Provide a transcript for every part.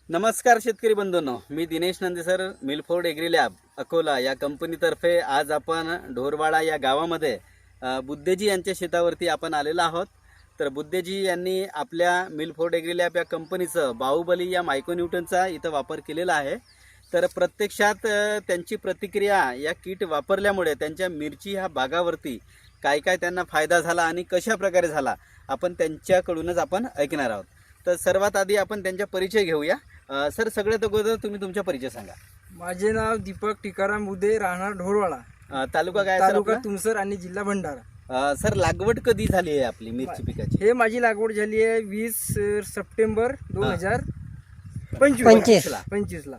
नमस्कार शेतकरी बंधूंनो, मी Dinesh Nandesar Milford agri lab Akola या कंपनीतर्फे आज आपण ढोरवाडा या गावामध्ये बुद्धेजी यांच्या शेतावरती आपण आलेलो आहोत. तर बुद्धेजी यांनी आपल्या मिलफोर्ड एग्री लॅब या कंपनीचं बाहुबली या मायक्रोन्यूटनचा इथं वापर केलेला आहे. तर प्रत्यक्षात त्यांची प्रतिक्रिया या किट वापरल्यामुळे त्यांच्या मिरची ह्या बागावरती काय काय त्यांना फायदा झाला आणि कशा प्रकारे झाला आपण त्यांच्याकडूनच आपण ऐकणार आहोत. तर सर्वात आधी आपण त्यांचा परिचय घेऊया. सर, सगळ्यात अगोदर तुम्ही तुमचा परिचय सांगा. माझे नाव दीपक टिकाराम बुधे, राहणार ढोरवाडा, तालुका काय तालुका तुमसर आणि जिल्हा भंडारा. सर, लागवड कधी झाली आहे आपली मिरची पिकाची? हे माझी लागवड झाली आहे 20 सप्टेंबर 2025 ला.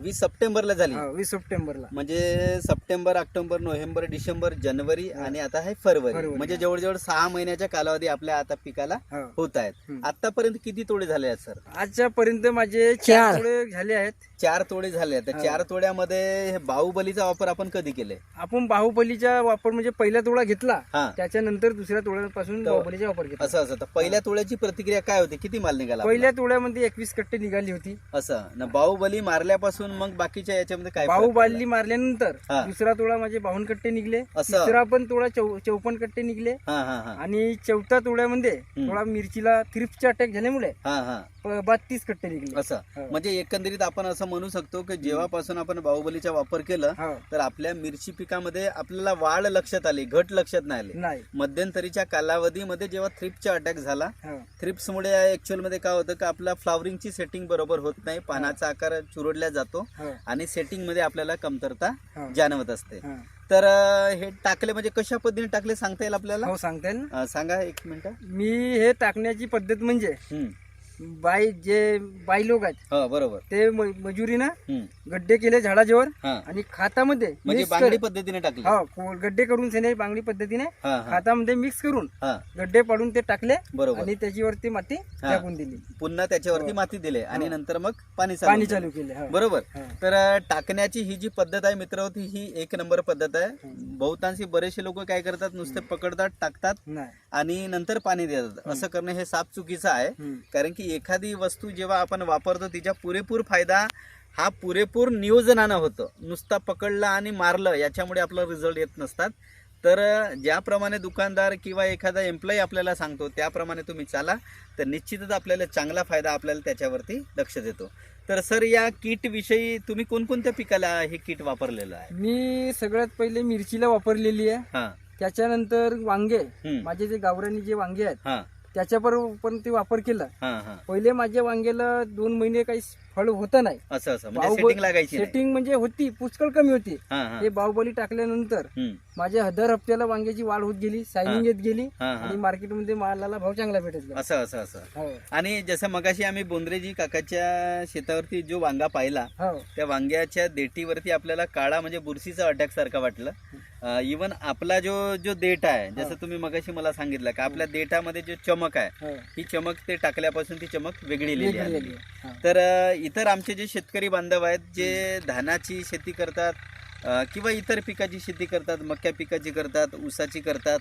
20 सप्टेंबरला झाली. 20 सप्टेंबरला. म्हणजे सप्टेंबर, ऑक्टोबर, नोव्हेंबर, डिसेंबर, जानेवारी आणि आता आहे फरवरी. म्हणजे जवळजवळ 6 महिन्याच्या कालावधी आपल्या आता पिकाला होत आहेत. आतापर्यंत किती तोडे झाले आहेत सर? आजच्यापर्यंत माझे 4 तोडे झाले आहेत. 4 तोडे झाले आहेत. तर 4 तोड्यामध्ये बाहुबलीचा वापर आपण कधी केले? आपण बाहुबलीचा वापर म्हणजे पहिला तोडा घेतला, त्याच्यानंतर दुसऱ्या तोड्यापासून बाहुबलीचा वापर केला. असं तर पहिल्या तोड्याची प्रतिक्रिया काय होती? किती माल निघाला? पहिल्या तोड्यामध्ये 21 कट्टे निघाली होती. असं ना. बाहुबली मारल्यापासून मग बाकीच्या याच्यामध्ये काय? बाहुबली मारल्यानंतर दुसरा तोडा माझे 52 कट्टे निघले, तिसरा पण तोडा 54 कट्टे निघले आणि चौथ्या तोड्यामध्ये थोडा मिरचीला थ्रिप्सचा अटॅक झाल्यामुळे 32 कट्टे निघले. असं म्हणजे एकंदरीत आपण असं म्हणू शकतो की जेव्हापासून आपण बाहुबलीचा वापर केला तर आपल्या मिरची पिकामध्ये आपल्याला वाढ लक्षात आली, घट लक्षात नाही आली. मध्यंतरीच्या कालावधीमध्ये जेव्हा थ्रिप्सचा अटॅक झाला, थ्रिप्समुळे ऍक्च्युअल मध्ये काय होतं की आपला फ्लावरिंगची सेटिंग बरोबर होत नाही, पानाचा आकार चुरडला जातो आणि सेटिंग मध्ये आपल्याला कमतरता जाणवत असते. तर हे टाकले म्हणजे कशा पद्धतीने टाकले सांगता येईल आपल्याला? हो, सांगता येईल ना. सांगा 1 मिनिट. मी हे टाकण्याची पद्धत म्हणजे बाई लोक आहेत, बरोबर, ते मजुरीनं गड्डे केले झाडाजवळ आणि खातामध्ये म्हणजे बांगडी पद्धतीने टाकले. गड्डे करून सेने बांगडी पद्धतीने खातामध्ये मिक्स करून गड्डे पाडून ते टाकले. बरोबर. आणि त्याच्यावरती माती टाकून दिली, पुन्हा त्याच्यावरती माती दिले आणि नंतर मग पाणी चालू केले. बरोबर. तर टाकण्याची ही जी पद्धत आहे मित्र होती, ही 1 नंबर पद्धत आहे. बहुतांशी बरेचसे लोक काय करतात, नुसते पकडतात, टाकतात आणि नंतर पाणी देतात. असं करणं हे साफ चुकीचं आहे. कारण की एखादी वस्तू जेव्हा आपण वापरतो तिचा पुरेपूर फायदा हा पुरेपूर नियोजनानं होतं. नुसता पकडला आणि मारलं याच्यामुळे आपला रिझल्ट येत नसतात. तर ज्याप्रमाणे दुकानदार किंवा एखादा एम्प्लॉई आपल्याला सांगतो त्याप्रमाणे तुम्ही चाला, तर निश्चितच आपल्याला चांगला फायदा आपल्याला त्याच्यावरती लक्ष देतो. तर सर, या किट विषयी तुम्ही कोणकोणत्या पिकाला हे किट वापरलेलं आहे? मी सगळ्यात पहिले मिरचीला वापरलेली आहे. त्याच्यानंतर वांगे, माझे जे गावरानी जे वांगे आहेत त्याच्यावर पण ते वापर केला. पहिले माझ्या वांग्याला 2 महिने काही फळ होतं नाही. सेटिंग म्हणजे होती, पुष्कळ कमी होती. हे बाहुबली टाकल्यानंतर माझ्या दर हप्त्याला वांग्याची वाढ होत गेली, सायनिंग येत गेली आणि मार्केटमध्ये मालाला भाव चांगला भेटत गेला. असं. आणि जसं मगाशी आम्ही बोंद्रेजी काकाच्या शेतावरती जो वांगा पाहिला, त्या वांग्याच्या देठीवरती आपल्याला काळा म्हणजे बुरशीचा अटॅक सारखा वाटलं. इवन आपला जो देठ आहे, जसं तुम्ही मगाशी मला सांगितलं का आपल्या देठामध्ये जो चमक आहे, ही चमक ते टाकल्यापासून ती चमक वेगळी आली. तर इतर आमचे जे शेतकरी बांधव आहेत जे धानाची शेती करतात किंवा इतर पिकाची शेती करतात, मक्या पिकाची करतात, ऊसाची करतात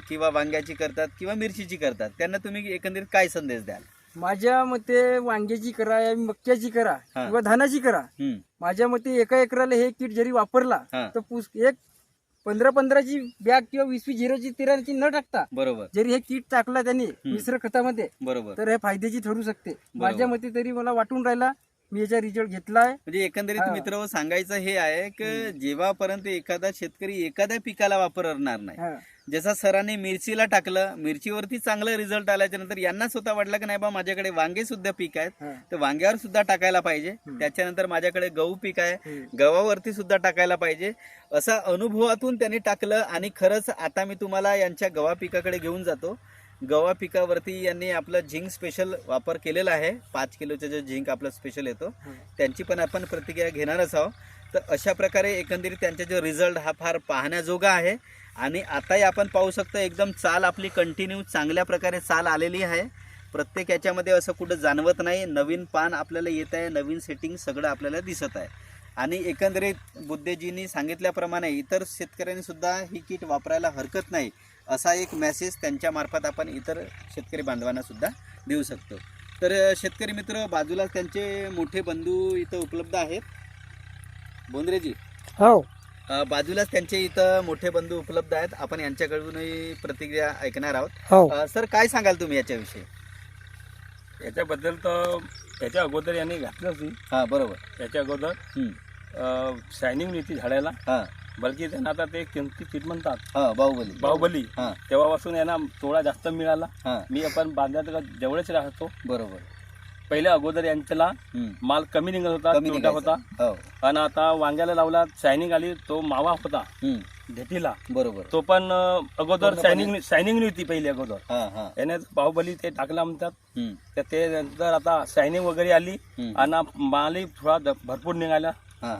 किंवा वांग्याची करतात किंवा मिरचीची करतात, त्यांना तुम्ही एकंदरीत काय संदेश द्याल? माझ्या मते वांग्याची करा, मक्याची करा किंवा धानाची करा, माझ्या मते एका एकराला हे किट जरी वापरला तर 15-15ची बॅग किंवा 20-20 झिरोची 13ची न टाकता बरोबर जरी हे किट टाकला त्यांनी मिश्र खतामध्ये, बरोबर, तर हे फायद्याची ठरू शकते. माझ्या मते तरी मला वाटून राहिला, मी याचा रिझल्ट घेतलाय. म्हणजे एकंदरीत मित्र सांगायचं हे आहे की जेव्हापर्यंत एखादा शेतकरी एखाद्या पिकाला वापरणार नाही, जसा सरांनी मिरचीला टाकलं, मिरचीवरती चांगला रिझल्ट आल्याच्या नंतर यांना स्वतः वाटलं की नाही बा माझ्याकडे वांगे सुद्धा पीक आहेत, तर वांग्यावर सुद्धा टाकायला पाहिजे. त्याच्यानंतर माझ्याकडे गहू पीक आहे, गव्हावरती सुद्धा टाकायला पाहिजे. असा अनुभवातून त्यांनी टाकलं आणि खरंच आता मी तुम्हाला यांच्या गव्हा पिकाकडे घेऊन जातो. गव्हा पिकावरती यांनी आपलं झिंक स्पेशल वापर केलेला आहे. 5 किलोचा जो झिंक आपला स्पेशल येतो त्यांची पण आपण प्रतिक्रिया घेणारच आहोत. तर अशा प्रकारे एकंदरीत त्यांचा जो रिझल्ट हा फार पाहण्याजोगा आहे. आणि आताही आपण पाहू शकतो एकदम चाल आपली कंटिन्यू चांगल्या प्रकारे चाल आलेली आहे. प्रत्येक याच्यामध्ये असं कुठं जाणवत नाही. नवीन पान आपल्याला येत आहे, नवीन सेटिंग सगळं आपल्याला दिसत आहे. आणि एकंदरीत बुद्धेजींनी सांगितल्याप्रमाणे इतर शेतकऱ्यांनी सुद्धा ही किट वापरायला हरकत नाही असा एक मेसेज त्यांच्या मार्फत आपण इतर शेतकरी बांधवांना सुद्धा देऊ शकतो. तर शेतकरी मित्र बाजूला त्यांचे मोठे बंधू इथं उपलब्ध आहेत. बोंद्रेजी, हो, बाजूलाच त्यांचे इथं मोठे बंधू उपलब्ध आहेत. आपण यांच्याकडूनही प्रतिक्रिया ऐकणार आहोत. हो. सर, काय सांगाल तुम्ही याच्याविषयी? याच्याबद्दल तर त्याच्या अगोदर यांनी घातलं होती. हा, बरोबर. त्याच्या अगोदर शायनिंग नव्हती झाडाला. बल्कि त्यांना आता ते किमती पीठ म्हणतात, बाहुबली. तेव्हापासून यांना थोडा जास्त मिळाला. मी आपण बांधण्यात जवळच राहतो. बरोबर. पहिल्या अगोदर यांच्याला माल कमी निघत होता, छोटा होता. आणि आता वांग्याला लावला, शायनिंग आली, तो मावा होता भेटीला. बरोबर. तो पण अगोदर शायनिंग नव्हती पहिली अगोदर. याने बाहुबली ते टाकला म्हणतात. तर ते नंतर आता शायनिंग वगैरे आली आणि मालही थोडा भरपूर निघाला.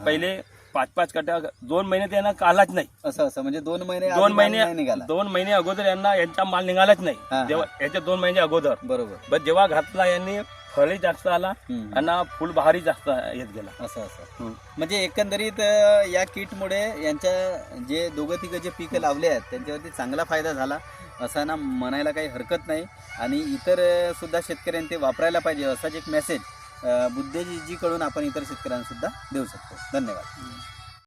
पहिले 5-5 कट्या 2 महिने त्यांना काढलाच नाही. असं म्हणजे 2 महिने अगोदर यांचा माल निघालाच नाही. याच्या 2 महिने अगोदर. बरोबर. पण जेव्हा घातला यांनी फळही जास्त आला आणि फुल बहारही जास्त येत गेला. असं म्हणजे एकंदरीत या किटमुळे यांच्या जे दोघं तिघं जे पिकं लावले आहेत त्यांच्यावरती चांगला फायदा झाला असं ना म्हणायला काही हरकत नाही. आणि इतर सुद्धा शेतकऱ्यांनी ते वापरायला पाहिजे असाच एक मेसेज बुद्धेजीकडून आपण इतर शेतकऱ्यांना सुद्धा देऊ शकतो. धन्यवाद.